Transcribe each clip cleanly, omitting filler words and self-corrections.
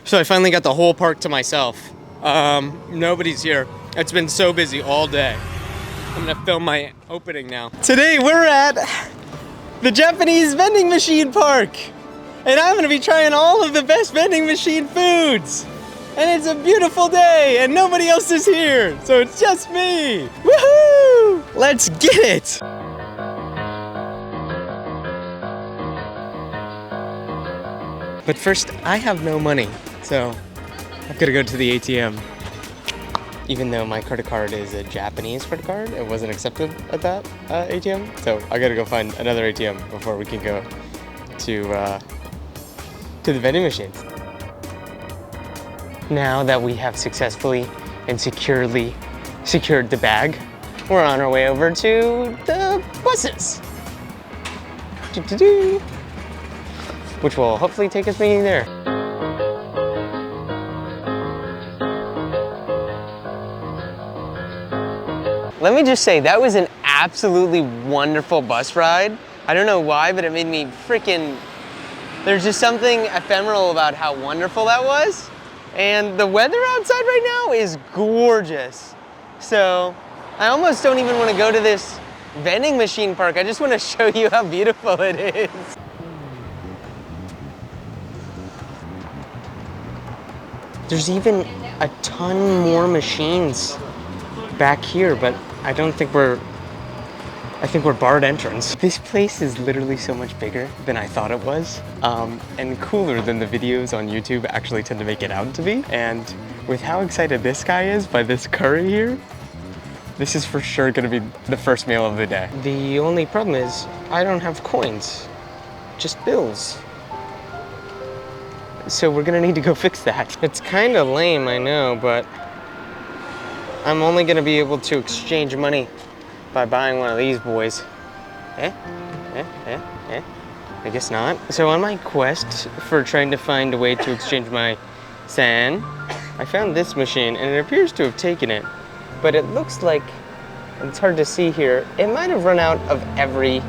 So I finally got the whole park to myself. Nobody's here. It's been so busy all day. I'm gonna film my opening now. Today we're at the Japanese Vending Machine Park. And I'm gonna be trying all of the best vending machine foods. And it's a beautiful day and nobody else is here. So it's just me. Woohoo! Let's get it. But first, I have no money. So I've gotta go to the ATM. Even though my credit card is a Japanese credit card, it wasn't accepted at that ATM. So I gotta go find another ATM before we can go to the vending machines. Now that we have successfully and securely secured the bag, we're on our way over to the buses. Which will hopefully take us meeting there. Let me just say, that was an absolutely wonderful bus ride. I don't know why, but it made me freaking, there's just something ephemeral about how wonderful that was. And the weather outside right now is gorgeous. So I almost don't even want to go to this vending machine park. I just want to show you how beautiful it is. There's even a ton more machines back here, but I think we're barred entrance. This place is literally so much bigger than I thought it was, and cooler than the videos on YouTube actually tend to make it out to be. And with how excited this guy is by this curry here, this is for sure gonna be the first meal of the day. The only problem is I don't have coins, just bills. So we're gonna need to go fix that. It's kind of lame, I know, but I'm only gonna be able to exchange money by buying one of these boys. I guess not. So on my quest for trying to find a way to exchange my sen, I found this machine and it appears to have taken it, but it looks like, it's hard to see here, it might have run out of every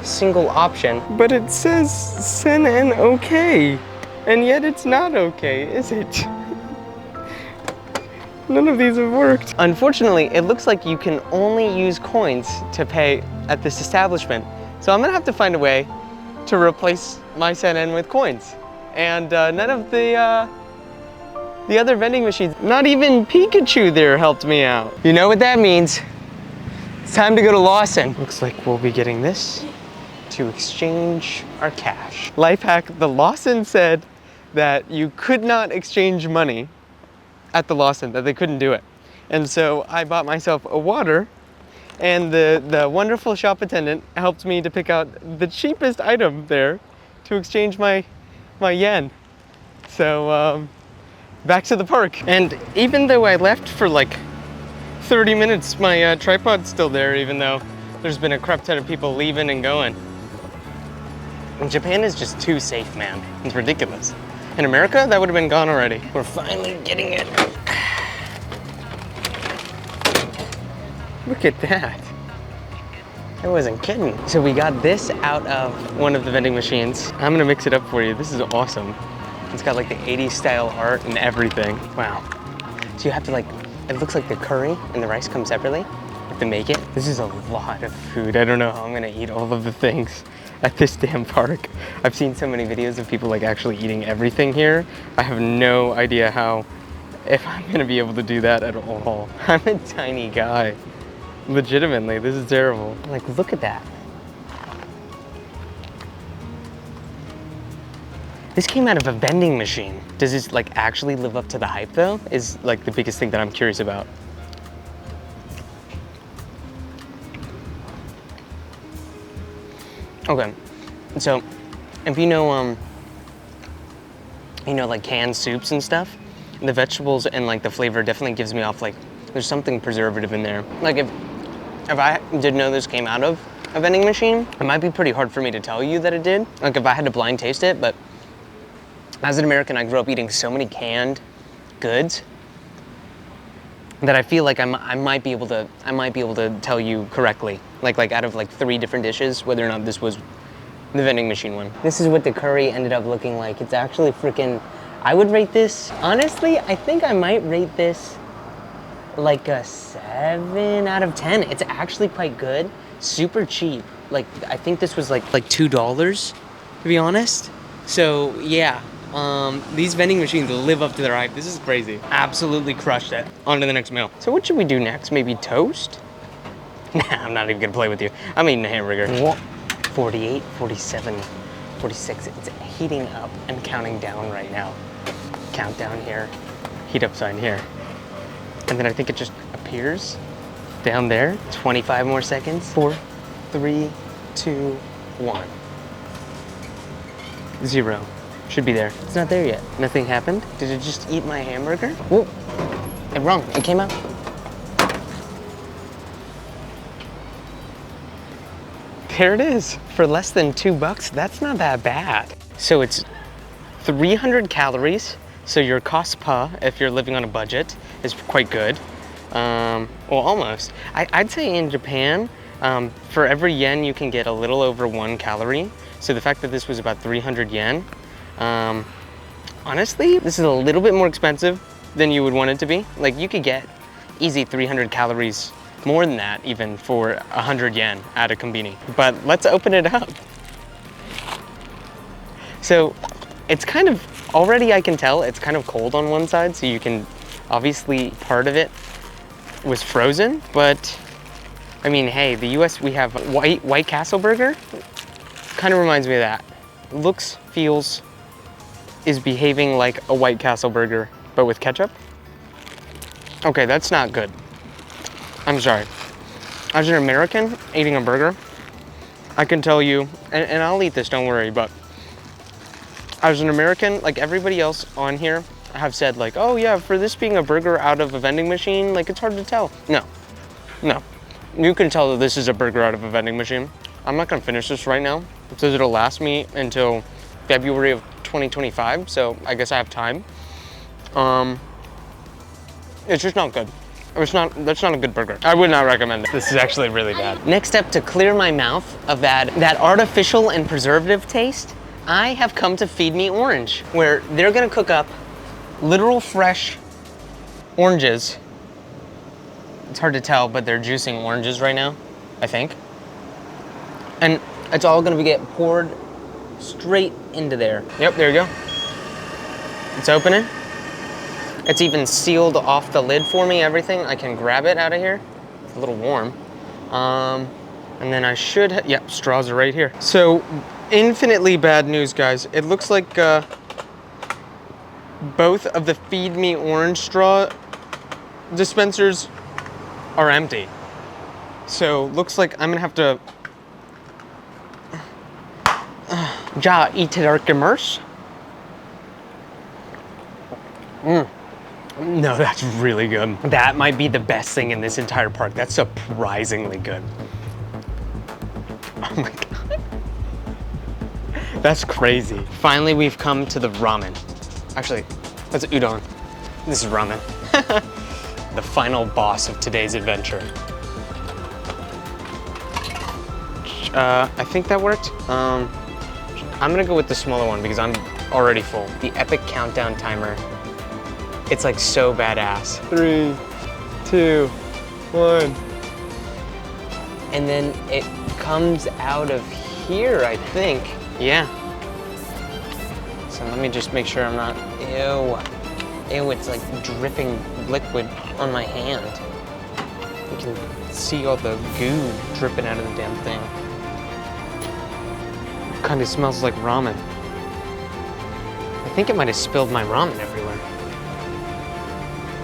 single option. But it says sen and okay, and yet it's not okay, is it? None of these have worked. Unfortunately, it looks like you can only use coins to pay at this establishment. So I'm gonna have to find a way to replace my sen with coins. And none of the other vending machines, not even Pikachu there helped me out. You know what that means? It's time to go to Lawson. Looks like we'll be getting this to exchange our cash. Life hack, the Lawson said that you could not exchange money at the Lawson, that they couldn't do it. And so I bought myself a water, and the wonderful shop attendant helped me to pick out the cheapest item there to exchange my yen. So back to the park. And even though I left for like 30 minutes, my tripod's still there, even though there's been a crap ton of people leaving and going. And Japan is just too safe, man. It's ridiculous. In America, that would have been gone already. We're finally getting it. Look at that. I wasn't kidding. So we got this out of one of the vending machines. I'm gonna mix it up for you. This is awesome. It's got like the 80s style art and everything. Wow. So you have to like, it looks like the curry and the rice come separately. You have to make it. This is a lot of food. I don't know how I'm gonna eat all of the things at this damn park. I've seen so many videos of people like actually eating everything here. I have no idea if I'm gonna be able to do that at all. I'm a tiny guy. Legitimately, this is terrible. Like, look at that. This came out of a vending machine. Does this like actually live up to the hype though? Is like the biggest thing that I'm curious about. Okay, so if you know like canned soups and stuff, the vegetables and like the flavor definitely gives me off like there's something preservative in there. Like if I didn't know this came out of a vending machine, it might be pretty hard for me to tell you that it did. Like if I had to blind taste it, but as an American, I grew up eating so many canned goods that I feel like I might be able to tell you correctly, like out of like 3 different dishes, whether or not this was the vending machine one. This is what the curry ended up looking like. It's actually freaking I would rate this, honestly, I think I might rate this like a 7 out of 10. It's actually quite good, super cheap. Like, I think this was like $2, to be honest. So yeah, these vending machines live up to their hype. This is crazy. Absolutely crushed it. On to the next meal. So what should we do next? Maybe toast? Nah, I'm not even gonna play with you. I'm eating a hamburger. 48, 47, 46. It's heating up and counting down right now. Countdown here, heat up sign here. And then I think it just appears down there. 25 more seconds. 4, 3, 2, 1. 0. Should be there. It's not there yet. Nothing happened. Did it just eat my hamburger? Whoa, it's wrong, it came out. There it is. For less than $2, that's not that bad. So it's 300 calories. So your cost per, if you're living on a budget, is quite good. Well, almost. I'd say in Japan, for every yen, you can get a little over 1 calorie. So the fact that this was about 300 yen, honestly, this is a little bit more expensive than you would want it to be. Like, you could get easy 300 calories, more than that even, for 100 yen at a konbini. But let's open it up. So it's kind of, already I can tell it's kind of cold on one side, so you can, obviously part of it was frozen, but I mean, hey, the US, we have White Castle burger. Kind of reminds me of that. Looks, feels, is behaving like a White Castle burger, but with ketchup. Okay, that's not good. I'm sorry. As an American eating a burger, I can tell you, and I'll eat this, don't worry, but as an American, like everybody else on here have said like, oh yeah, for this being a burger out of a vending machine, like it's hard to tell. No, no. You can tell that this is a burger out of a vending machine. I'm not gonna finish this right now. It says it'll last me until February of 2025, so I guess I have time. It's just not good. That's not a good burger. I would not recommend it. This is actually really bad. Next up, to clear my mouth of that artificial and preservative taste, I have come to Feed Me Orange, where they're gonna cook up literal fresh oranges. It's hard to tell, but they're juicing oranges right now, I think. And it's all gonna get poured straight into there. Yep, there you go. It's opening. It's even sealed off the lid for me, everything. I can grab it out of here. It's a little warm. And then I should, yep, straws are right here. So, infinitely bad news, guys. It looks like both of the Feed Me Orange straw dispensers are empty. So, looks like I'm gonna have to ja itadakimasu. No, that's really good. That might be the best thing in this entire park. That's surprisingly good. Oh my God. That's crazy. Finally, we've come to the ramen. Actually, that's udon. This is ramen. The final boss of today's adventure. I think that worked. I'm gonna go with the smaller one because I'm already full. The epic countdown timer. It's like so badass. 3, 2, 1. And then it comes out of here, I think. Yeah. So let me just make sure I'm not, ew. Ew, it's like dripping liquid on my hand. You can see all the goo dripping out of the damn thing. Kind of smells like ramen. I think it might have spilled my ramen everywhere.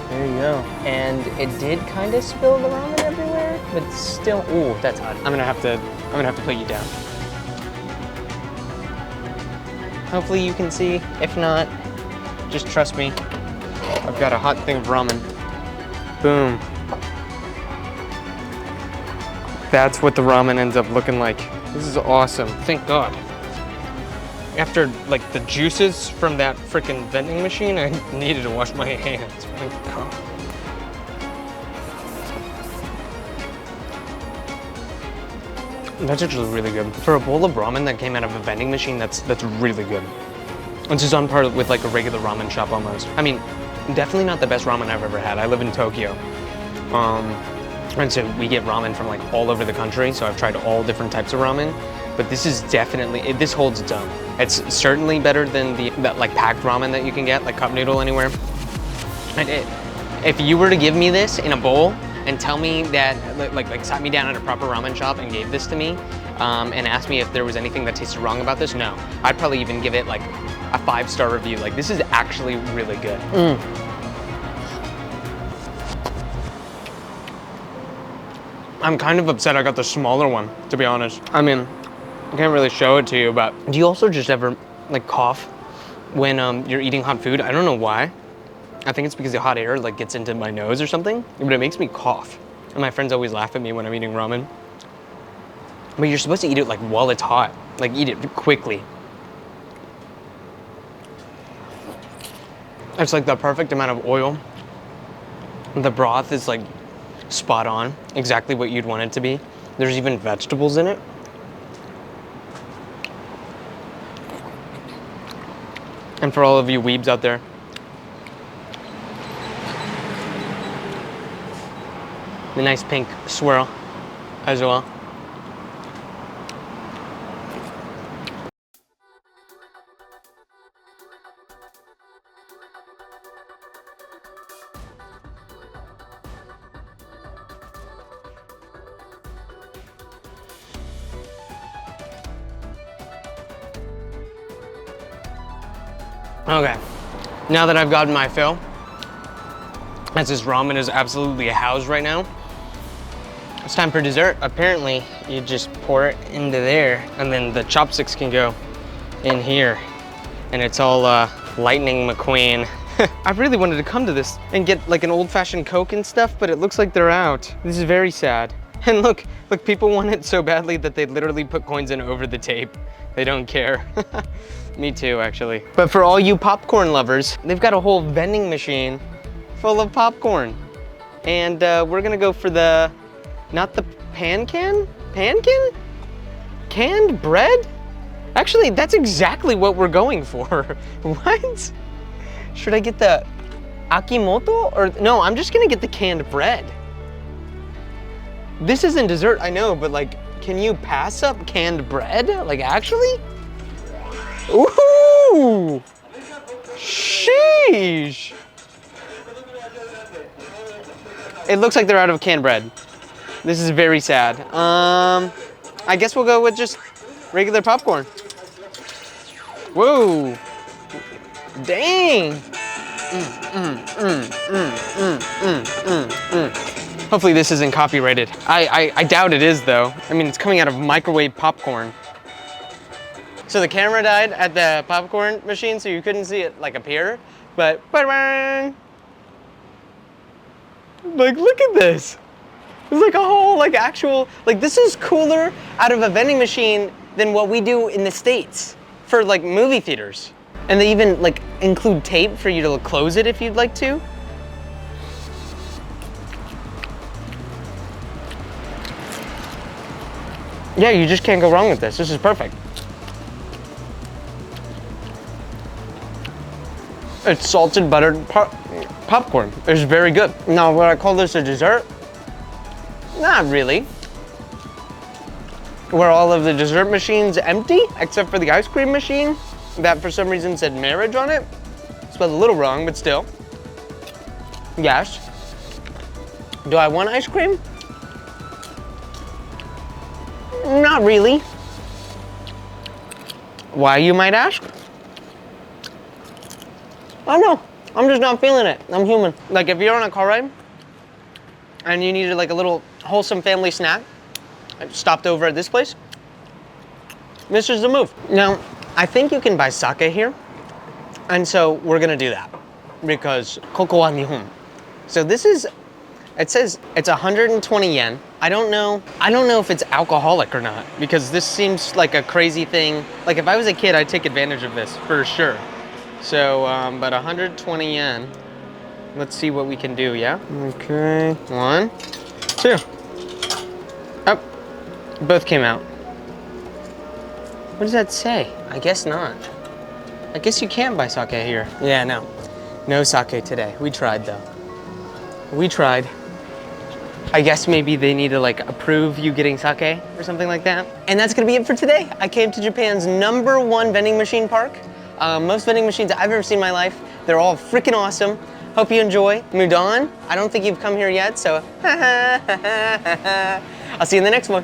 There you go. And it did kind of spill the ramen everywhere, but still, ooh, that's hot. I'm gonna have to put you down. Hopefully you can see. If not, just trust me. I've got a hot thing of ramen. Boom. That's what the ramen ends up looking like. This is awesome, thank God. After like the juices from that freaking vending machine, I needed to wash my hands. My God. That's actually really good. For a bowl of ramen that came out of a vending machine, that's really good. It's just on par with like a regular ramen shop almost. I mean, definitely not the best ramen I've ever had. I live in Tokyo. And so we get ramen from like all over the country. So I've tried all different types of ramen, but this is definitely, this holds its own. It's certainly better than that like packed ramen that you can get, like cup noodle anywhere. And if you were to give me this in a bowl and tell me that, like sat me down at a proper ramen shop and gave this to me, and asked me if there was anything that tasted wrong about this, no. I'd probably even give it like a 5-star review. Like, this is actually really good. I'm kind of upset I got the smaller one, to be honest. I mean, I can't really show it to you, but do you also just ever like cough when you're eating hot food? I don't know why. I think it's because the hot air like gets into my nose or something, but it makes me cough. And my friends always laugh at me when I'm eating ramen. But you're supposed to eat it like while it's hot, like eat it quickly. It's like the perfect amount of oil. The broth is like spot on, exactly what you'd want it to be. There's even vegetables in it. And for all of you weebs out there, the nice pink swirl as well. Okay, now that I've gotten my fill, as this ramen is absolutely housed right now, it's time for dessert. Apparently, you just pour it into there, and then the chopsticks can go in here, and it's all Lightning McQueen. I really wanted to come to this and get like an old-fashioned Coke and stuff, but it looks like they're out. This is very sad. And look, people want it so badly that they literally put coins in over the tape. They don't care. Me too, actually. But for all you popcorn lovers, they've got a whole vending machine full of popcorn. And we're gonna go for the, not the pancan? Canned bread? Actually, that's exactly what we're going for. What? Should I get the akimoto? Or no, I'm just gonna get the canned bread. This isn't dessert, I know, but like, can you pass up canned bread? Like, actually? Ooh! Sheesh! It looks like they're out of canned bread. This is very sad. I guess we'll go with just regular popcorn. Whoa! Dang! Hopefully this isn't copyrighted. I doubt it is though. I mean, it's coming out of microwave popcorn. So the camera died at the popcorn machine, so you couldn't see it like appear, but like, look at this. It's like a whole like actual, like this is cooler out of a vending machine than what we do in the States for like movie theaters. And they even like include tape for you to close it if you'd like to. Yeah, you just can't go wrong with this. This is perfect. It's salted buttered popcorn. It's very good. Now, would I call this a dessert? Not really. Were all of the dessert machines empty except for the ice cream machine that for some reason said marriage on it? Spelled a little wrong, but still. Yes. Do I want ice cream? Not really. Why, you might ask? I don't know. I'm just not feeling it. I'm human. Like if you're on a car ride and you needed like a little wholesome family snack, I stopped over at this place. This is the move. Now, I think you can buy sake here. And so we're gonna do that because koko wa Nihon. So this is, it says it's 120 yen. I don't know if it's alcoholic or not because this seems like a crazy thing. Like if I was a kid, I'd take advantage of this for sure. So, but 120 yen. Let's see what we can do, yeah? Okay, 1, 2. Oh, both came out. What does that say? I guess not. I guess you can buy sake here. Yeah, no. No sake today. We tried though. We tried. I guess maybe they need to like approve you getting sake or something like that. And that's gonna be it for today. I came to Japan's #1 vending machine park. Most vending machines I've ever seen in my life. They're all freaking awesome. Hope you enjoy. Mudan, I don't think you've come here yet, so I'll see you in the next one.